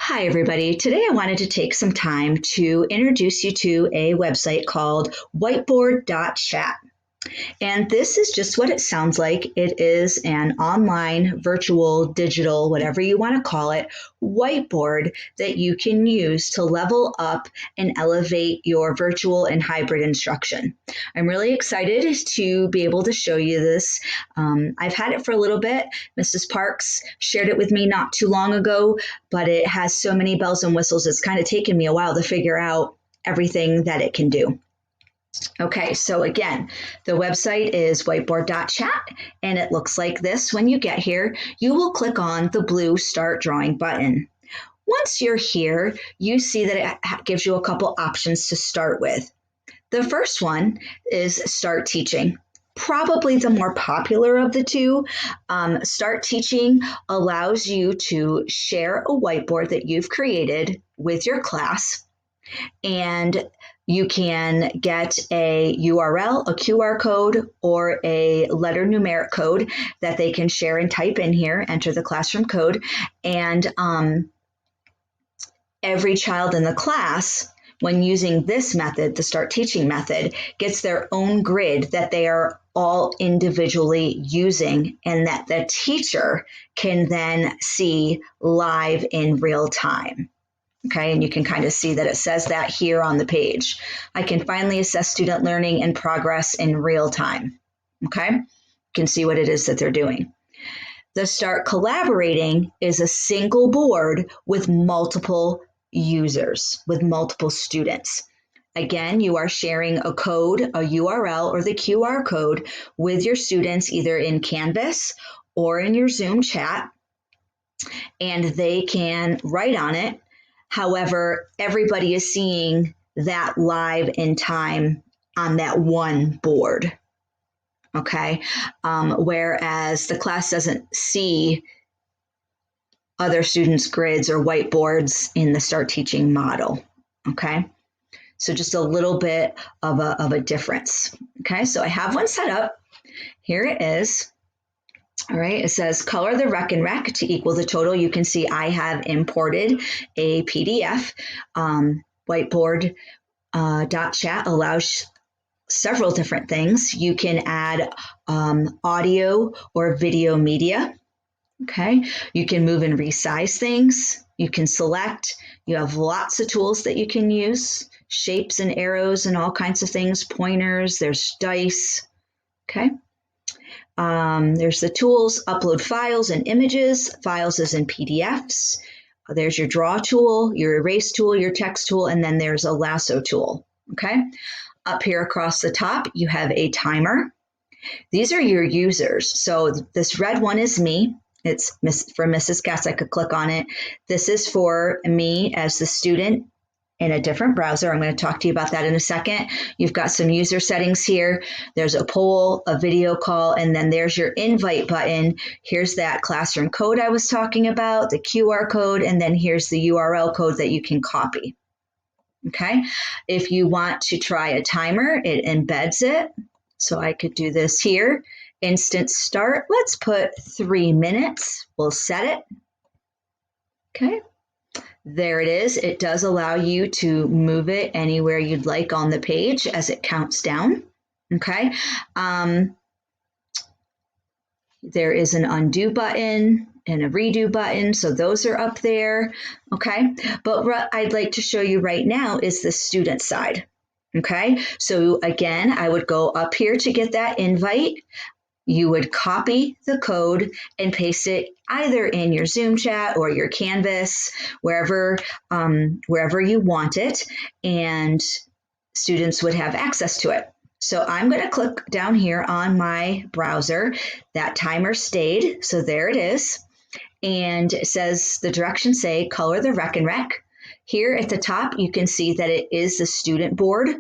Hi, everybody. Today I wanted to take some time to introduce you to a website called Whiteboard.chat. And this is just what it sounds like. It is an online, virtual, digital, whatever you want to call it, whiteboard that you can use to level up and elevate your virtual and hybrid instruction. I'm really excited to be able to show you this. I've had it for a little bit. Mrs. Parks shared it with me not too long ago, but it has so many bells and whistles. It's kind of taken me a while to figure out everything that it can do. Okay, so again, the website is whiteboard.chat and it looks like this. When you get here, you will click on the blue Start Drawing button. Once you're here, you see that it gives you a couple options to start with. The first one is Start Teaching. Probably the more popular of the two. Start Teaching allows you to share a whiteboard that you've created with your class, and you can get a URL, a QR code, or a letter numeric code that they can share and type in here, enter the classroom code, and every child in the class, when using this method, the Start Teaching method, gets their own grid that they are all individually using and that the teacher can then see live in real time. Okay, and you can kind of see that it says that here on the page. I can finally assess student learning and progress in real time. Okay, you can see what it is that they're doing. The Start Collaborating is a single board with multiple users, with multiple students. Again, you are sharing a code, a URL, or the QR code with your students either in Canvas or in your Zoom chat, and they can write on it. However, everybody is seeing that live in time on that one board, okay? Whereas the class doesn't see other students' grids or whiteboards in the Start Teaching model, okay? So just a little bit of a difference, okay? So I have one set up. Here it is. All right, it says color the rec and rec to equal the total. You can see I have imported a PDF. Whiteboard.chat allows several different things. You can add audio or video media. Okay, you can move and resize things. You can select. You have lots of tools that you can use, shapes and arrows and all kinds of things, pointers, there's dice. Okay. There's the tools, upload files and images. Files is in PDFs. There's your draw tool, your erase tool, your text tool, and then there's a lasso tool. Okay. Up here across the top, you have a timer. These are your users. So this red one is me. It's for Mrs. Katz. I could click on it. This is for me as the student in a different browser. I'm going to talk to you about that in a second. You've got some user settings here. There's a poll, a video call, and then there's your invite button. Here's that classroom code I was talking about, the QR code, and then here's the URL code that you can copy. Okay. If you want to try a timer, it embeds it. So I could do this here. Instant start. Let's put 3 minutes. We'll set it. Okay. There it is. It does allow you to move it anywhere you'd like on the page as it counts down. Okay. There is an undo button and a redo button. So those are up there. Okay. But what I'd like to show you right now is the student side. Okay. So again, I would go up here to get that invite. You would copy the code and paste it either in your Zoom chat or your Canvas, wherever you want it, and students would have access to it. So I'm going to click down here on my browser. That timer stayed, so there it is. And it says, the directions say color the rec and rec. Here at the top, you can see that it is the student board.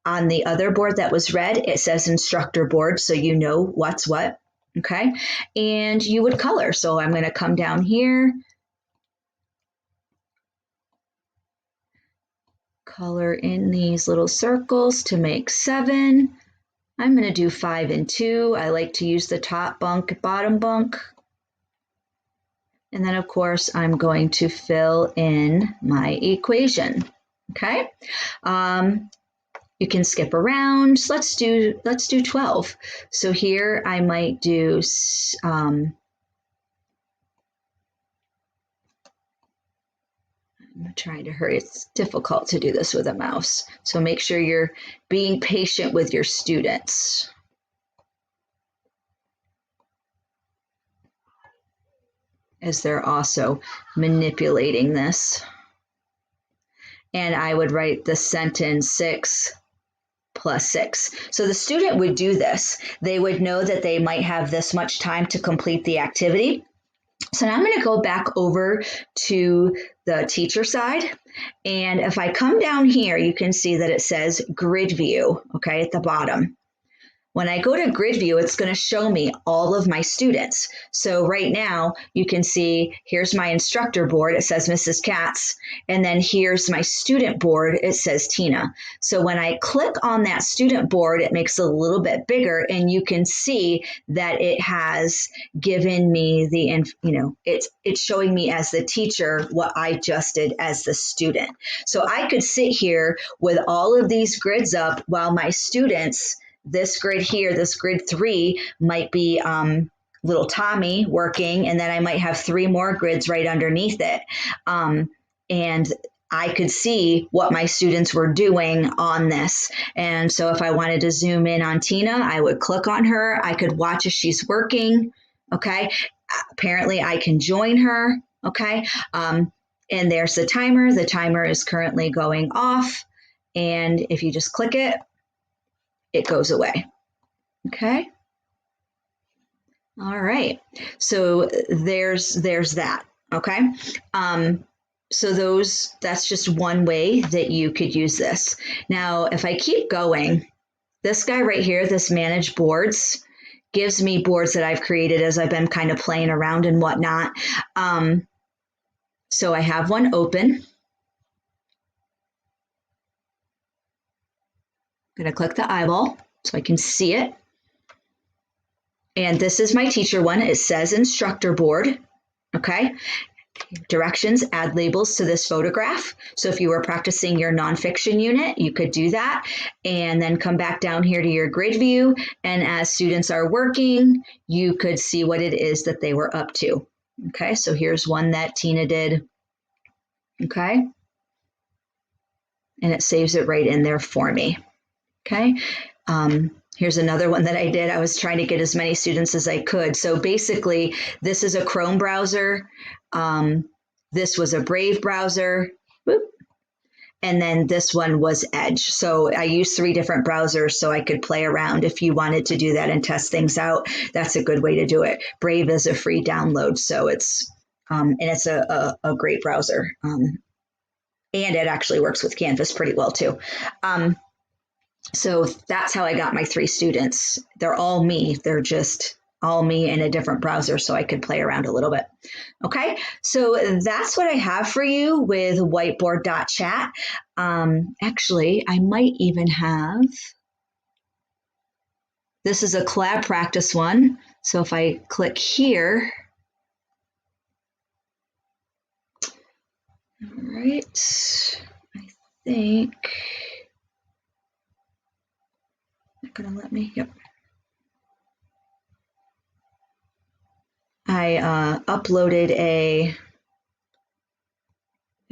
On the other board that was red, it says instructor board, so you know what's what, okay? And you would color. So I'm going to come down here, color in these little circles to make 7. I'm going to do 5 and 2. I like to use the top bunk, bottom bunk. And then of course, I'm going to fill in my equation, okay? You can skip around. Let's do 12. So here I might do, I'm trying to hurry. It's difficult to do this with a mouse. So make sure you're being patient with your students. As they're also manipulating this. And I would write the sentence 6 plus 6. So the student would do this. They would know that they might have this much time to complete the activity. So now I'm going to go back over to the teacher side. And if I come down here, you can see that it says grid view, okay, at the bottom. When I go to grid view, it's going to show me all of my students. So right now you can see here's my instructor board. It says Mrs. Katz. And then here's my student board. It says Tina. So when I click on that student board, it makes it a little bit bigger and you can see that it has given me the, it's showing me as the teacher what I just did as the student. So I could sit here with all of these grids up while my students, this grid here, this grid 3 might be little Tommy working, and then I might have 3 more grids right underneath it. And I could see what my students were doing on this. And so if I wanted to zoom in on Tina, I would click on her. I could watch as she's working. Okay. Apparently I can join her. Okay. And there's the timer. The timer is currently going off. And if you just click it, it goes away. Okay. All right. So there's that. Okay. So that's just one way that you could use this. Now, if I keep going, this guy right here, this manage boards, gives me boards that I've created as I've been kind of playing around and whatnot. So I have one open. I'm going to click the eyeball so I can see it. And this is my teacher one. It says instructor board. Okay. Directions, add labels to this photograph. So if you were practicing your nonfiction unit, you could do that. And then come back down here to your grid view. And as students are working, you could see what it is that they were up to. Okay. So here's one that Tina did. Okay. And it saves it right in there for me. Okay. Here's another one that I did. I was trying to get as many students as I could. So basically, this is a Chrome browser. This was a Brave browser. Whoop. And then this one was Edge. So I used 3 different browsers so I could play around. If you wanted to do that and test things out, that's a good way to do it. Brave is a free download. So it's, and it's a great browser. And it actually works with Canvas pretty well too. So that's how I got my 3 students. They're all me. They're just all me in a different browser so I could play around a little bit. Okay, so that's what I have for you with whiteboard.chat. Actually, I might even have, this is a collab practice one. So if I click here, all right, I think, not gonna let me, yep. I uploaded it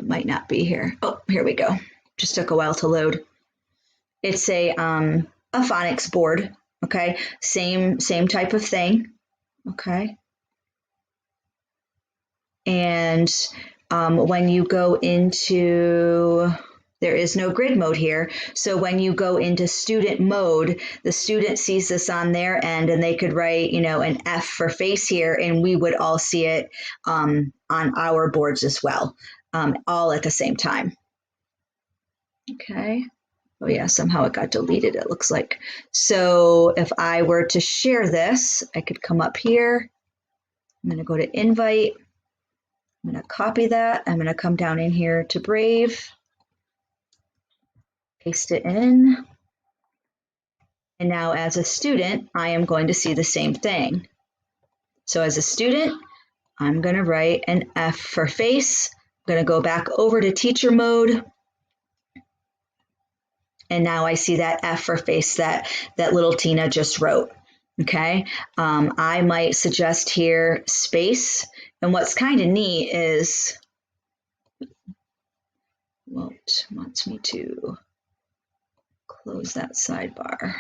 might not be here. Oh, here we go. Just took a while to load. It's a phonics board. Okay, same type of thing. Okay, and when you go into, there is no grid mode here. So when you go into student mode, the student sees this on their end and they could write, an F for face here, and we would all see it on our boards as well, all at the same time. Okay. Oh yeah, somehow it got deleted, it looks like. So if I were to share this, I could come up here. I'm going to go to invite. I'm going to copy that. I'm going to come down in here to Brave. Paste it in. And now as a student, I am going to see the same thing. So as a student, I'm going to write an F for face. I'm going to go back over to teacher mode. And now I see that F for face that little Tina just wrote. Okay, I might suggest here space. And what's kind of neat is, well, it wants me to close that sidebar.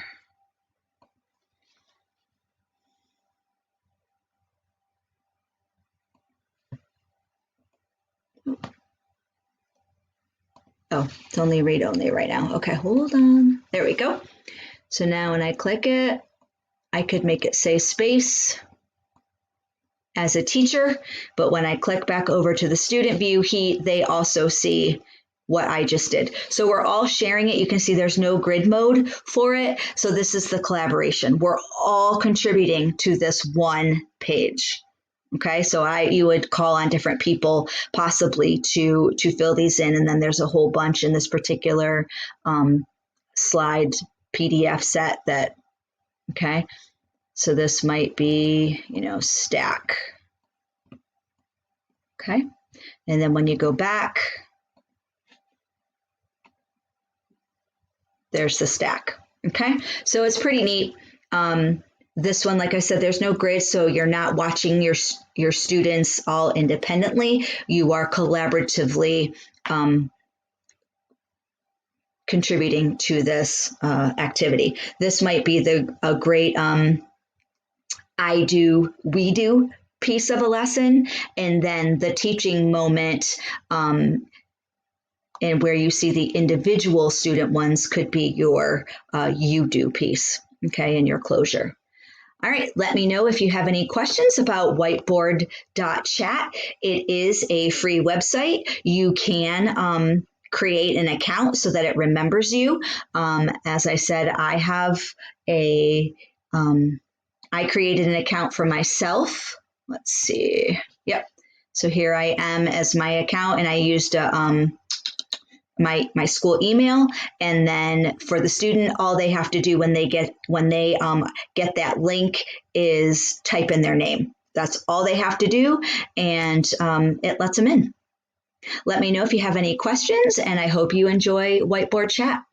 Oh, it's only read only right now. Okay, hold on. There we go. So now when I click it, I could make it say space as a teacher, but when I click back over to the student view, they also see what I just did. So we're all sharing it. You can see there's no grid mode for it. So this is the collaboration. We're all contributing to this one page. Okay, so you would call on different people possibly to fill these in, and then there's a whole bunch in this particular slide PDF set that, okay, so this might be, stack. Okay, and then when you go back, there's the stack. Okay, so it's pretty neat. This one, like I said, there's no grid, so you're not watching your students all independently. You are collaboratively contributing to this activity. This might be a great I do, we do piece of a lesson, and then the teaching moment and where you see the individual student ones could be your you do piece, okay, in your closure. All right, let me know if you have any questions about whiteboard.chat. It is a free website. You can create an account so that it remembers you. As I said, I created an account for myself. Let's see. Yep. So here I am as my account, and I used my school email, and then for the student, all they have to do when they get that link is type in their name. That's all they have to do, and it lets them in. Let me know if you have any questions, and I hope you enjoy Whiteboard Chat.